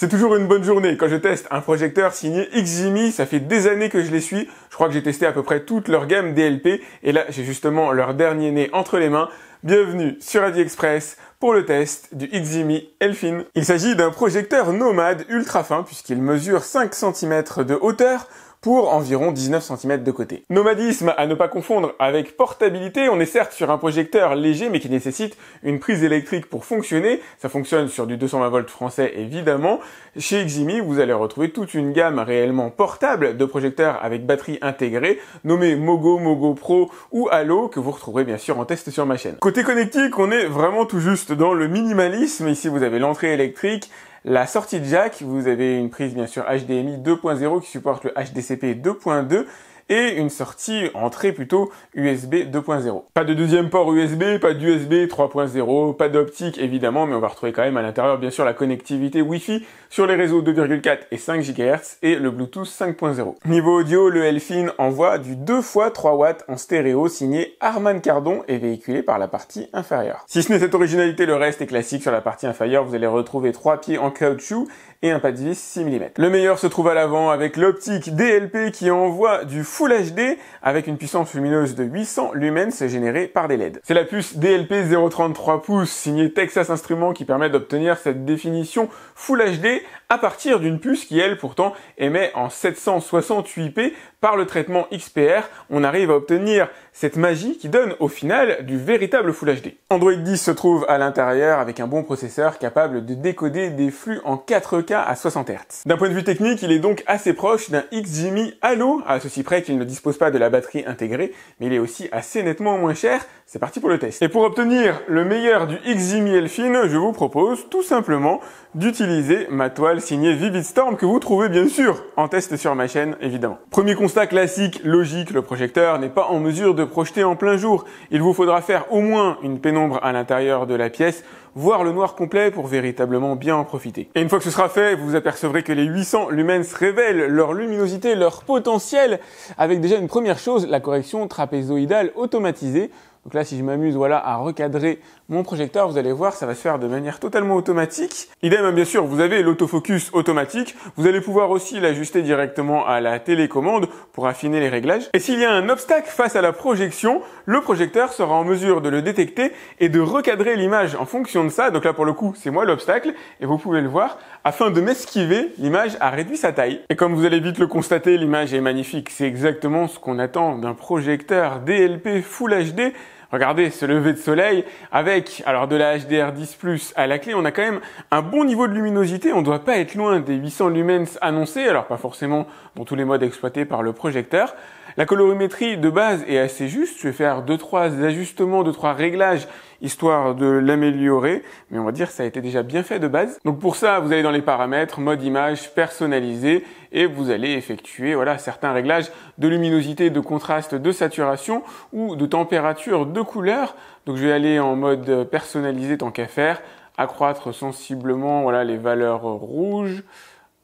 C'est toujours une bonne journée quand je teste un projecteur signé XGIMI, ça fait des années que je les suis, je crois que j'ai testé à peu près toute leur gamme DLP et là j'ai justement leur dernier né entre les mains. Bienvenue sur AliExpress pour le test du XGIMI Elfin. Il s'agit d'un projecteur nomade ultra fin puisqu'il mesure 5 cm de hauteur pour environ 19 cm de côté. Nomadisme à ne pas confondre avec portabilité, on est certes sur un projecteur léger mais qui nécessite une prise électrique pour fonctionner, ça fonctionne sur du 220 volts français évidemment. Chez XGIMI, vous allez retrouver toute une gamme réellement portable de projecteurs avec batterie intégrée, nommés Mogo, Mogo Pro ou Halo, que vous retrouverez bien sûr en test sur ma chaîne. Côté connectique, on est vraiment tout juste dans le minimalisme, ici vous avez l'entrée électrique, la sortie de jack, vous avez une prise bien sûr HDMI 2.0 qui supporte le HDCP 2.2 et une sortie entrée plutôt USB 2.0. Pas de deuxième port USB, pas d'USB 3.0, pas d'optique évidemment, mais on va retrouver quand même à l'intérieur bien sûr la connectivité Wi-Fi sur les réseaux 2,4 et 5 GHz et le Bluetooth 5.0. Niveau audio, le Elfin envoie du 2 x 3 watts en stéréo signé Harman Kardon et véhiculé par la partie inférieure. Si ce n'est cette originalité, le reste est classique. Sur la partie inférieure, vous allez retrouver 3 pieds en caoutchouc et un pas de vis 6 mm. Le meilleur se trouve à l'avant avec l'optique DLP qui envoie du Full HD avec une puissance lumineuse de 800 lumens générée par des LED. C'est la puce DLP 0.33 pouces signée Texas Instruments qui permet d'obtenir cette définition Full HD à partir d'une puce qui, elle, pourtant, émet en 768p. Par le traitement XPR, on arrive à obtenir cette magie qui donne au final du véritable Full HD. Android 10 se trouve à l'intérieur avec un bon processeur capable de décoder des flux en 4K à 60 Hz. D'un point de vue technique, il est donc assez proche d'un XGIMI Halo, à ceci près qu'il ne dispose pas de la batterie intégrée, mais il est aussi assez nettement moins cher. C'est parti pour le test. Et pour obtenir le meilleur du XGIMI Elfin, je vous propose tout simplement d'utiliser ma toile signée Vivid Storm que vous trouvez bien sûr en test sur ma chaîne évidemment. Premier constat classique, logique, le projecteur n'est pas en mesure de projeter en plein jour. Il vous faudra faire au moins une pénombre à l'intérieur de la pièce, voire le noir complet pour véritablement bien en profiter. Et une fois que ce sera fait, vous apercevrez que les 800 lumens révèlent leur luminosité, leur potentiel, avec déjà une première chose, la correction trapézoïdale automatisée. Donc là, si je m'amuse à recadrer mon projecteur, vous allez voir, ça va se faire de manière totalement automatique. Idem, bien sûr, vous avez l'autofocus automatique. Vous allez pouvoir aussi l'ajuster directement à la télécommande pour affiner les réglages. Et s'il y a un obstacle face à la projection, le projecteur sera en mesure de le détecter et de recadrer l'image en fonction de ça. Donc là, pour le coup, c'est moi l'obstacle et vous pouvez le voir. Afin de m'esquiver, l'image a réduit sa taille. Et comme vous allez vite le constater, l'image est magnifique. C'est exactement ce qu'on attend d'un projecteur DLP Full HD. Regardez ce lever de soleil avec alors de la HDR10+ à la clé, on a quand même un bon niveau de luminosité, on ne doit pas être loin des 800 lumens annoncés, alors pas forcément dans tous les modes exploités par le projecteur. La colorimétrie de base est assez juste, je vais faire 2-3 ajustements, 2-3 réglages histoire de l'améliorer, mais on va dire que ça a été déjà bien fait de base. Donc pour ça, vous allez dans les paramètres, mode image personnalisé, et vous allez effectuer certains réglages de luminosité, de contraste, de saturation ou de température, de couleur. Donc je vais aller en mode personnalisé tant qu'à faire, accroître sensiblement les valeurs rouges.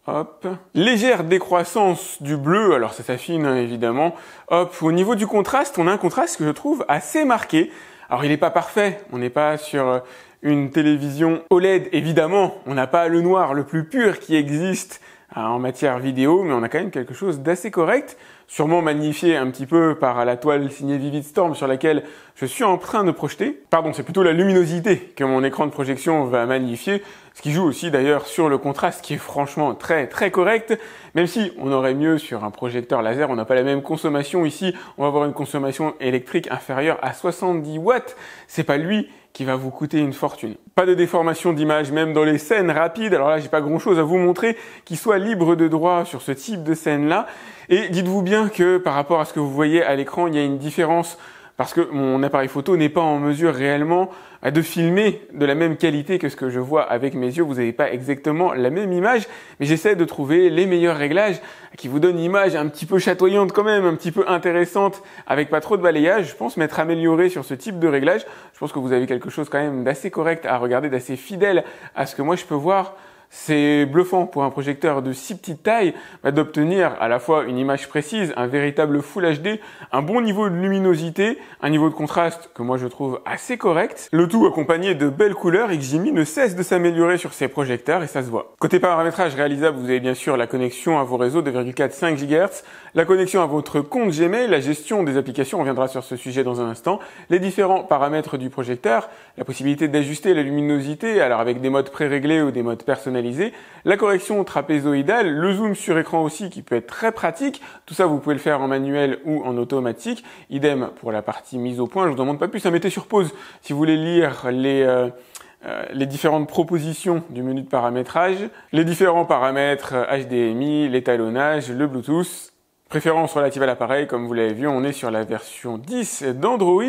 Hop. Légère décroissance du bleu, alors ça s'affine évidemment. Hop, au niveau du contraste, on a un contraste que je trouve assez marqué. Alors il n'est pas parfait, on n'est pas sur une télévision OLED évidemment, on n'a pas le noir le plus pur qui existe en matière vidéo, mais on a quand même quelque chose d'assez correct, sûrement magnifié un petit peu par la toile signée Vivid Storm sur laquelle je suis en train de projeter. Pardon, c'est plutôt la luminosité que mon écran de projection va magnifier, ce qui joue aussi d'ailleurs sur le contraste qui est franchement très très correct, même si on aurait mieux sur un projecteur laser, on n'a pas la même consommation ici, on va avoir une consommation électrique inférieure à 70 watts, c'est pas lui qui va vous coûter une fortune. Pas de déformation d'image, même dans les scènes rapides. Alors là, j'ai pas grand chose à vous montrer qui soit libre de droit sur ce type de scène-là. Et dites-vous bien que par rapport à ce que vous voyez à l'écran, il y a une différence parce que mon appareil photo n'est pas en mesure réellement de filmer de la même qualité que ce que je vois avec mes yeux. Vous n'avez pas exactement la même image, mais j'essaie de trouver les meilleurs réglages qui vous donnent une image un petit peu chatoyante quand même, un petit peu intéressante, avec pas trop de balayage. Je pense m'être amélioré sur ce type de réglage. Je pense que vous avez quelque chose quand même d'assez correct à regarder, d'assez fidèle à ce que moi je peux voir C'est bluffant pour un projecteur de si petite taille d'obtenir à la fois une image précise, un véritable Full HD, un bon niveau de luminosité, un niveau de contraste que moi je trouve assez correct. Le tout accompagné de belles couleurs. XGIMI ne cesse de s'améliorer sur ses projecteurs et ça se voit. Côté paramétrage réalisable, vous avez bien sûr la connexion à vos réseaux 2,4-5 GHz, la connexion à votre compte Gmail, la gestion des applications, on reviendra sur ce sujet dans un instant, les différents paramètres du projecteur, la possibilité d'ajuster la luminosité, alors avec des modes préréglés ou des modes personnalisés, la correction trapézoïdale, le zoom sur écran aussi qui peut être très pratique, tout ça vous pouvez le faire en manuel ou en automatique, idem pour la partie mise au point, je vous en demande pas plus, ça mettez sur pause si vous voulez lire les différentes propositions du menu de paramétrage, les différents paramètres HDMI, l'étalonnage, le Bluetooth. Préférence relative à l'appareil, comme vous l'avez vu, on est sur la version 10 d'Android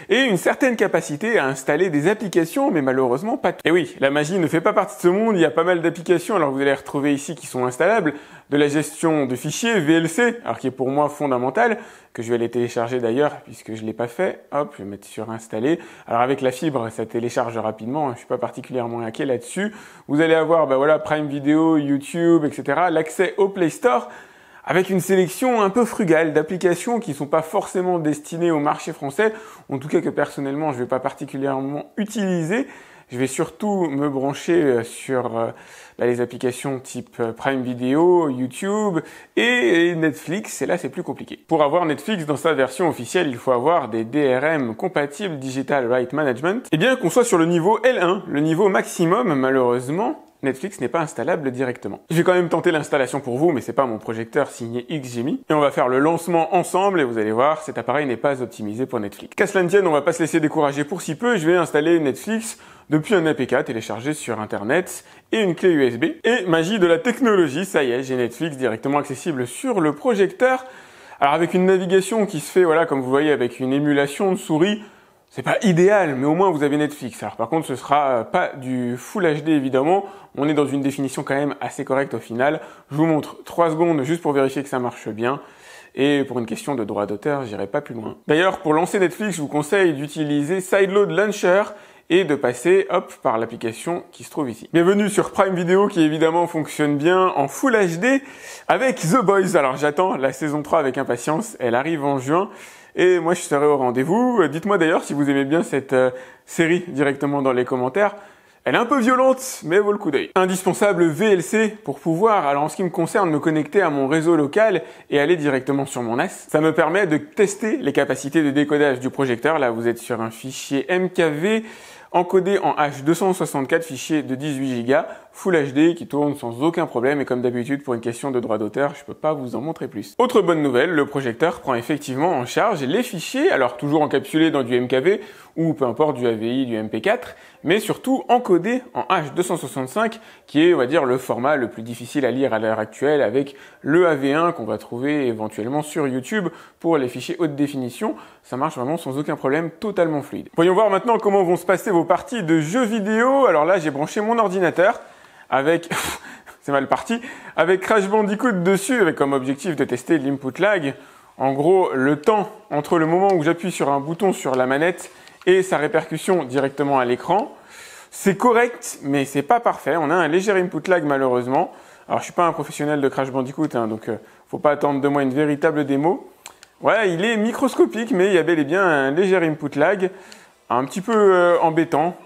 et une certaine capacité à installer des applications, mais malheureusement pas toutes. Et oui, la magie ne fait pas partie de ce monde, il y a pas mal d'applications, alors vous allez les retrouver ici qui sont installables, de la gestion de fichiers VLC, alors qui est pour moi fondamentale, que je vais aller télécharger d'ailleurs, puisque je l'ai pas fait. Hop, je vais mettre sur installer. Alors avec la fibre, ça télécharge rapidement, je suis pas particulièrement inquiet là-dessus. Vous allez avoir, voilà, Prime Video, YouTube, etc., l'accès au Play Store, avec une sélection un peu frugale d'applications qui ne sont pas forcément destinées au marché français, en tout cas que personnellement je ne vais pas particulièrement utiliser. Je vais surtout me brancher sur les applications type Prime Video, YouTube et Netflix, et là c'est plus compliqué. Pour avoir Netflix dans sa version officielle, il faut avoir des DRM compatibles Digital Rights Management. Et bien qu'on soit sur le niveau L1, le niveau maximum, malheureusement, Netflix n'est pas installable directement. Je vais quand même tenter l'installation pour vous, mais c'est pas mon projecteur signé XGIMI. Et on va faire le lancement ensemble et vous allez voir, cet appareil n'est pas optimisé pour Netflix. Qu'à cela ne tienne, on va pas se laisser décourager pour si peu. Je vais installer Netflix depuis un APK téléchargé sur Internet et une clé USB. Et magie de la technologie, ça y est, j'ai Netflix directement accessible sur le projecteur. Alors avec une navigation qui se fait, voilà, comme vous voyez, avec une émulation de souris, c'est pas idéal, mais au moins vous avez Netflix. Alors par contre, ce sera pas du Full HD évidemment. On est dans une définition quand même assez correcte au final. Je vous montre 3 secondes juste pour vérifier que ça marche bien. Et pour une question de droit d'auteur, j'irai pas plus loin. D'ailleurs, pour lancer Netflix, je vous conseille d'utiliser Sideload Launcher et de passer, hop, par l'application qui se trouve ici. Bienvenue sur Prime Video qui évidemment fonctionne bien en Full HD avec The Boys. Alors j'attends la saison 3 avec impatience. Elle arrive en juin. Et moi, je serai au rendez-vous. Dites-moi d'ailleurs si vous aimez bien cette série directement dans les commentaires. Elle est un peu violente, mais vaut le coup d'œil. Indispensable VLC pour pouvoir, alors en ce qui me concerne, me connecter à mon réseau local et aller directement sur mon NAS. Ça me permet de tester les capacités de décodage du projecteur. Là, vous êtes sur un fichier MKV encodé en H264, fichier de 18 Go, Full HD qui tourne sans aucun problème et comme d'habitude pour une question de droit d'auteur, je peux pas vous en montrer plus. Autre bonne nouvelle, le projecteur prend effectivement en charge les fichiers, alors toujours encapsulés dans du MKV ou peu importe du AVI, du MP4, mais surtout encodés en H265 qui est, on va dire, le format le plus difficile à lire à l'heure actuelle avec le AV1 qu'on va trouver éventuellement sur YouTube pour les fichiers haute définition. Ça marche vraiment sans aucun problème, totalement fluide. Voyons voir maintenant comment vont se passer vos parties de jeux vidéo. Alors là, j'ai branché mon ordinateur avec, c'est mal parti, avec Crash Bandicoot dessus, avec comme objectif de tester l'input lag. En gros, le temps entre le moment où j'appuie sur un bouton sur la manette et sa répercussion directement à l'écran, c'est correct, mais c'est pas parfait. On a un léger input lag malheureusement. Alors je suis pas un professionnel de Crash Bandicoot, donc faut pas attendre de moi une véritable démo. Ouais, il est microscopique, mais il y a bel et bien un léger input lag, un petit peu embêtant.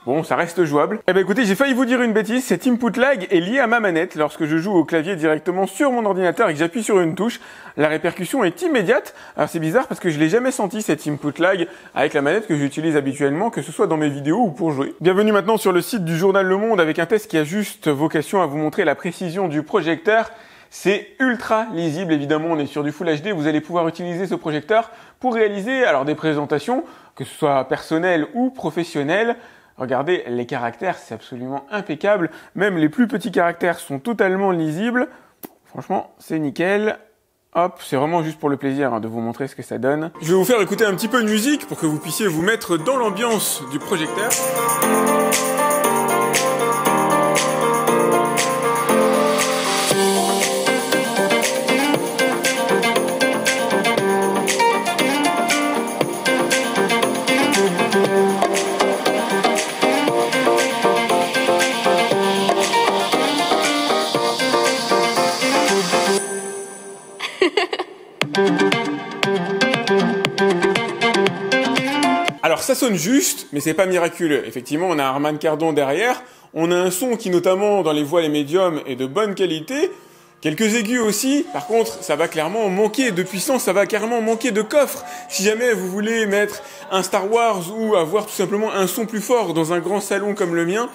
Bon, ça reste jouable. Eh ben écoutez, j'ai failli vous dire une bêtise, cet input lag est lié à ma manette. Lorsque je joue au clavier directement sur mon ordinateur et que j'appuie sur une touche, la répercussion est immédiate. Alors c'est bizarre parce que je l'ai jamais senti cet input lag avec la manette que j'utilise habituellement, que ce soit dans mes vidéos ou pour jouer. Bienvenue maintenant sur le site du journal Le Monde avec un test qui a juste vocation à vous montrer la précision du projecteur. C'est ultra lisible, évidemment, on est sur du Full HD, vous allez pouvoir utiliser ce projecteur pour réaliser alors des présentations, que ce soit personnelles ou professionnelles. Regardez, les caractères, c'est absolument impeccable. Même les plus petits caractères sont totalement lisibles. Franchement, c'est nickel. Hop, c'est vraiment juste pour le plaisir de vous montrer ce que ça donne. Je vais vous faire écouter un petit peu de musique pour que vous puissiez vous mettre dans l'ambiance du projecteur. ça sonne juste, mais c'est pas miraculeux. Effectivement, on a Harman Kardon derrière, on a un son qui notamment dans les voiles et médiums est de bonne qualité, quelques aigus aussi. Par contre, ça va clairement manquer de puissance, ça va carrément manquer de coffre. Si jamais vous voulez mettre un Star Wars ou avoir tout simplement un son plus fort dans un grand salon comme le mien,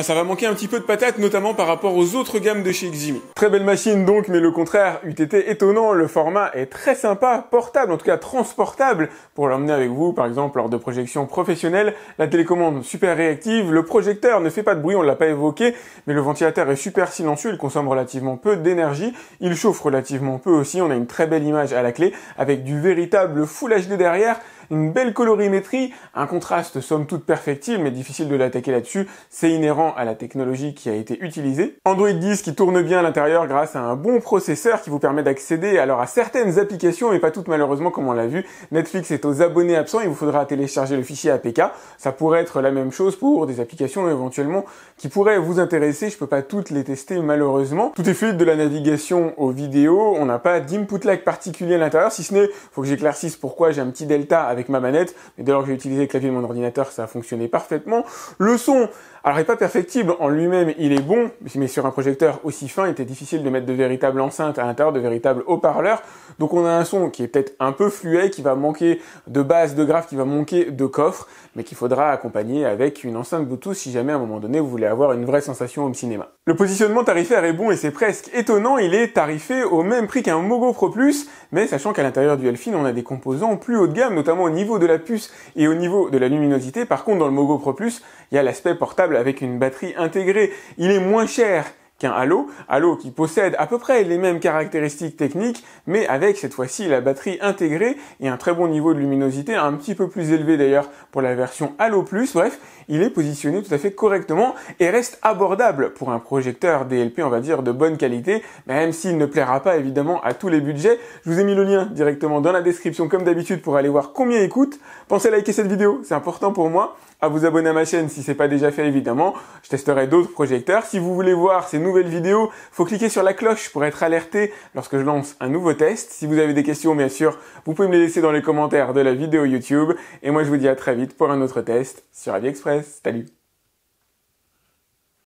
ça va manquer un petit peu de patate, notamment par rapport aux autres gammes de chez Ximi. Très belle machine donc, mais le contraire eût été étonnant. Le format est très sympa, portable, en tout cas transportable, pour l'emmener avec vous, par exemple lors de projections professionnelles. La télécommande super réactive, le projecteur ne fait pas de bruit, on l'a pas évoqué, mais le ventilateur est super silencieux, il consomme relativement peu d'énergie, il chauffe relativement peu aussi, on a une très belle image à la clé, avec du véritable Full HD derrière, une belle colorimétrie, un contraste somme toute perfectible, mais difficile de l'attaquer là-dessus, c'est inhérent à la technologie qui a été utilisée. Android 10 qui tourne bien à l'intérieur grâce à un bon processeur qui vous permet d'accéder alors à certaines applications, mais pas toutes malheureusement comme on l'a vu. Netflix est aux abonnés absents, il vous faudra télécharger le fichier APK. Ça pourrait être la même chose pour des applications éventuellement qui pourraient vous intéresser, je peux pas toutes les tester malheureusement. Tout est fluide de la navigation aux vidéos, on n'a pas d'input lag particulier à l'intérieur, si ce n'est, faut que j'éclaircisse pourquoi j'ai un petit delta avec ma manette, mais dès lors que j'ai utilisé le clavier de mon ordinateur, ça a fonctionné parfaitement. Le son, alors il n'est pas perfectible en lui-même, il est bon, mais sur un projecteur aussi fin, il était difficile de mettre de véritables enceintes à l'intérieur, de véritables haut-parleurs. Donc on a un son qui est peut-être un peu fluet, qui va manquer de base de graphe, qui va manquer de coffre, mais qu'il faudra accompagner avec une enceinte Bluetooth si jamais à un moment donné vous voulez avoir une vraie sensation home cinéma. Le positionnement tarifaire est bon et c'est presque étonnant, il est tarifé au même prix qu'un Mogo Pro Plus, mais sachant qu'à l'intérieur du Elfin on a des composants plus haut de gamme, notamment au niveau de la puce et au niveau de la luminosité. Par contre dans le Mogo Pro Plus, il y a l'aspect portable avec une batterie intégrée. Il est moins cher qu'un Halo qui possède à peu près les mêmes caractéristiques techniques, mais avec cette fois-ci la batterie intégrée et un très bon niveau de luminosité, un petit peu plus élevé d'ailleurs pour la version Halo Plus. Bref, il est positionné tout à fait correctement et reste abordable pour un projecteur DLP, on va dire, de bonne qualité, même s'il ne plaira pas évidemment à tous les budgets. Je vous ai mis le lien directement dans la description comme d'habitude pour aller voir combien il coûte. Pensez à liker cette vidéo, c'est important pour moi, à vous abonner à ma chaîne si c'est pas déjà fait évidemment. Je testerai d'autres projecteurs. Si vous voulez voir ces nouvelles vidéos, faut cliquer sur la cloche pour être alerté lorsque je lance un nouveau test. Si vous avez des questions, bien sûr, vous pouvez me les laisser dans les commentaires de la vidéo YouTube. Et moi, je vous dis à très vite pour un autre test sur AliExpress. Salut!